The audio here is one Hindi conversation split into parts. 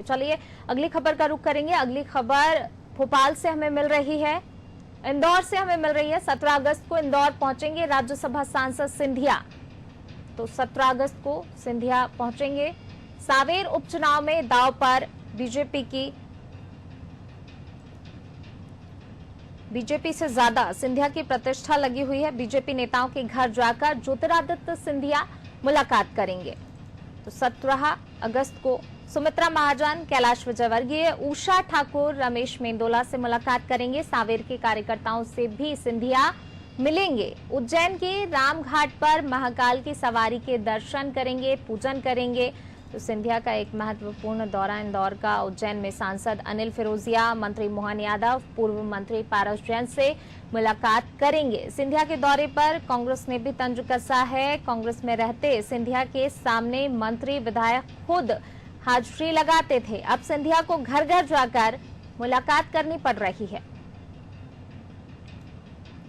चलिए अगली खबर का रुख करेंगे। अगली खबर भोपाल से हमें मिल रही है, इंदौर से हमें मिल रही है। 17 अगस्त को इंदौर पहुंचेंगे राज्यसभा सांसद सिंधिया। तो 17 अगस्त को सिंधिया पहुंचेंगे। सावेर उपचुनाव में दांव पर बीजेपी से ज्यादा सिंधिया की प्रतिष्ठा लगी हुई है। बीजेपी नेताओं के घर जाकर ज्योतिरादित्य सिंधिया मुलाकात करेंगे। तो 17 अगस्त को सुमित्रा महाजन, कैलाश विजयवर्गीय, उषा ठाकुर, रमेश मेंदोला से मुलाकात करेंगे। सावेर के कार्यकर्ताओं से भी सिंधिया मिलेंगे। उज्जैन के रामघाट पर महाकाल की सवारी के दर्शन करेंगे, पूजन करेंगे। तो सिंधिया का एक महत्वपूर्ण दौरा इंदौर का। उज्जैन में सांसद अनिल फिरोजिया, मंत्री मोहन यादव, पूर्व मंत्री पारस जैन से मुलाकात करेंगे। सिंधिया के दौरे पर कांग्रेस ने भी तंज कसा है। कांग्रेस में रहते सिंधिया के सामने मंत्री विधायक खुद हाजिरी लगाते थे। अब सिंधिया को घर घर जाकर मुलाकात करनी पड़ रही है।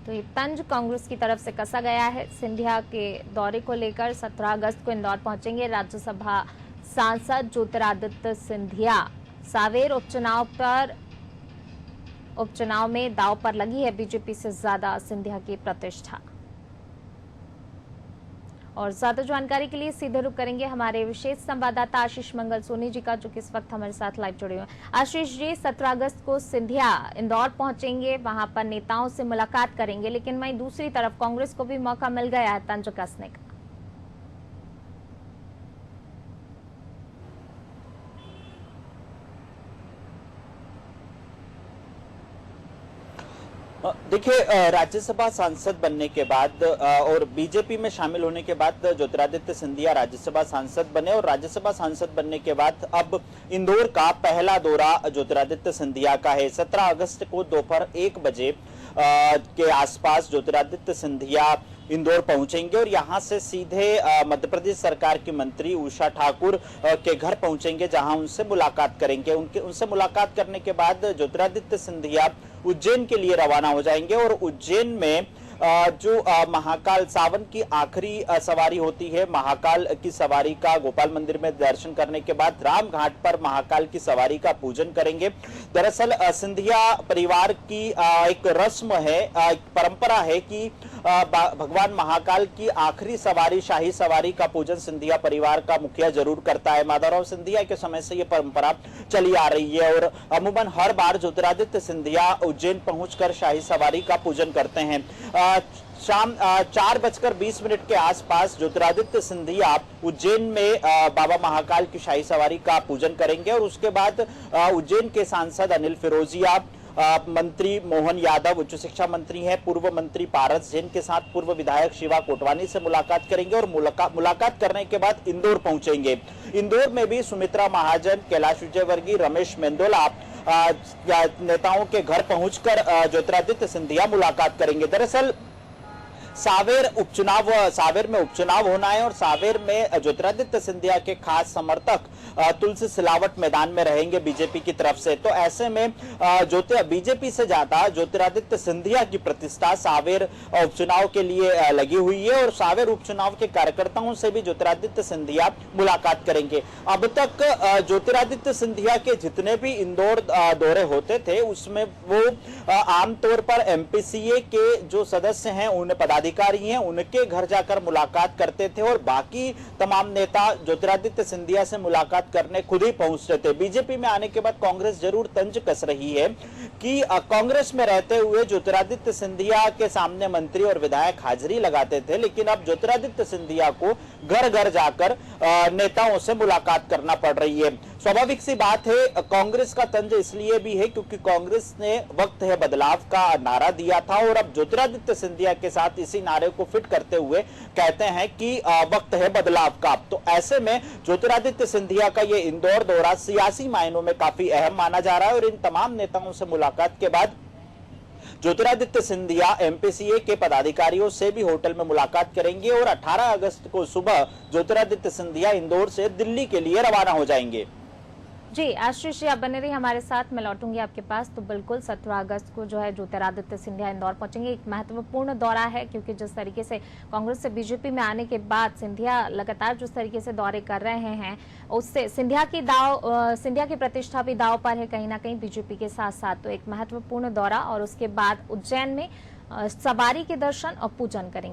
तो ये तंज कांग्रेस की तरफ से कसा गया है। सिंधिया के दौरे को लेकर 17 अगस्त को इंदौर पहुंचेंगे राज्यसभा सांसद ज्योतिरादित्य सिंधिया। सावेर उपचुनाव में दांव पर लगी है बीजेपी से ज्यादा सिंधिया की प्रतिष्ठा। और ज्यादा जानकारी के लिए सीधे रुख करेंगे हमारे विशेष संवाददाता आशीष मंगल सोनी जी का, जो कि इस वक्त हमारे साथ लाइव जुड़े हुए हैं। आशीष जी, 17 अगस्त को सिंधिया इंदौर पहुंचेंगे, वहां पर नेताओं से मुलाकात करेंगे, लेकिन वहीं दूसरी तरफ कांग्रेस को भी मौका मिल गया है तंज कसने का। देखिए, राज्यसभा सांसद बनने के बाद और बीजेपी में शामिल होने के बाद ज्योतिरादित्य सिंधिया राज्यसभा सांसद बने और राज्यसभा सांसद बनने के बाद अब इंदौर का पहला दौरा ज्योतिरादित्य सिंधिया का है। 17 अगस्त को दोपहर 1 बजे के आसपास ज्योतिरादित्य सिंधिया इंदौर पहुंचेंगे और यहां से सीधे मध्य प्रदेश सरकार की मंत्री उषा ठाकुर के घर पहुंचेंगे, जहां उनसे मुलाकात करेंगे। उनसे मुलाकात करने के बाद ज्योतिरादित्य सिंधिया उज्जैन के लिए रवाना हो जाएंगे और उज्जैन में जो महाकाल सावन की आखिरी सवारी होती है, महाकाल की सवारी का गोपाल मंदिर में दर्शन करने के बाद राम घाट पर महाकाल की सवारी का पूजन करेंगे। दरअसल सिंधिया परिवार की एक रस्म है, एक परंपरा है कि भगवान महाकाल की आखिरी सवारी, शाही सवारी का पूजन सिंधिया परिवार का मुखिया जरूर करता है। माधवराव सिंधिया के समय से यह परंपरा चली आ रही है और अमूमन हर बार ज्योतिरादित्य सिंधिया उज्जैन पहुंचकर शाही सवारी का पूजन करते हैं। शाम 4:20 के आसपास ज्योतिरादित्य सिंधिया उज्जैन में बाबा महाकाल की शाही सवारी का पूजन करेंगे और उसके बाद उज्जैन के सांसद अनिल फिरोजिया, मंत्री मोहन यादव, उच्च शिक्षा मंत्री हैं, पूर्व मंत्री पारस जैन के साथ पूर्व विधायक शिवा कोटवानी से मुलाकात करेंगे और मुलाकात करने के बाद इंदौर पहुंचेंगे। इंदौर में भी सुमित्रा महाजन, कैलाश विजयवर्गीय, रमेश मेंदोला नेताओं के घर पहुंचकर ज्योतिरादित्य सिंधिया मुलाकात करेंगे। दरअसल सावेर में उपचुनाव होना है और सावेर में ज्योतिरादित्य सिंधिया के खास समर्थक तुलसी सिलावट मैदान में रहेंगे बीजेपी की तरफ से। तो ऐसे में बीजेपी से ज्यादा ज्योतिरादित्य सिंधिया की प्रतिष्ठा सावेर उपचुनाव के लिए लगी हुई है और सावेर उपचुनाव के कार्यकर्ताओं से भी ज्योतिरादित्य सिंधिया मुलाकात करेंगे। अब तक ज्योतिरादित्य सिंधिया के जितने भी इंदौर दौरे होते थे उसमें वो आमतौर पर एमपीसीए के जो सदस्य हैं, उन पदाधिकारी हैं, उनके घर जाकर मुलाकात करते थे और बाकी तमाम नेता ज्योतिरादित्य सिंधिया से मुलाकात करने खुद ही पहुंचते थे। बीजेपी में आने के बाद कांग्रेस जरूर तंज कस रही है कि कांग्रेस में रहते हुए ज्योतिरादित्य सिंधिया के सामने मंत्री और विधायक हाजिरी लगाते थे, लेकिन अब ज्योतिरादित्य सिंधिया को घर घर जाकर नेताओं से मुलाकात करना पड़ रही है। स्वाभाविक सी बात है, कांग्रेस का तंज इसलिए भी है क्योंकि कांग्रेस ने वक्त है बदलाव का नारा दिया था और अब ज्योतिरादित्य सिंधिया के साथ इसी नारे को फिट करते हुए कहते हैं कि वक्त है बदलाव का। तो ऐसे में ज्योतिरादित्य सिंधिया का ये इंदौर दौरा सियासी मायनों में काफी अहम माना जा रहा है और इन तमाम नेताओं से मुलाकात के बाद ज्योतिरादित्य सिंधिया एमपीसीए के पदाधिकारियों से भी होटल में मुलाकात करेंगे और 18 अगस्त को सुबह ज्योतिरादित्य सिंधिया इंदौर से दिल्ली के लिए रवाना हो जाएंगे। जी आशीष जी, आप बने रहिए हमारे साथ, मैं लौटूंगी आपके पास। तो बिल्कुल 17 अगस्त को जो है ज्योतिरादित्य सिंधिया इंदौर पहुंचेंगे। एक महत्वपूर्ण दौरा है क्योंकि जिस तरीके से कांग्रेस से बीजेपी में आने के बाद सिंधिया लगातार जिस तरीके से दौरे कर रहे हैं, उससे सिंधिया की प्रतिष्ठा भी दांव पर है कहीं ना कहीं बीजेपी के साथ साथ। तो एक महत्वपूर्ण दौरा और उसके बाद उज्जैन में सवारी के दर्शन और पूजन करेंगे।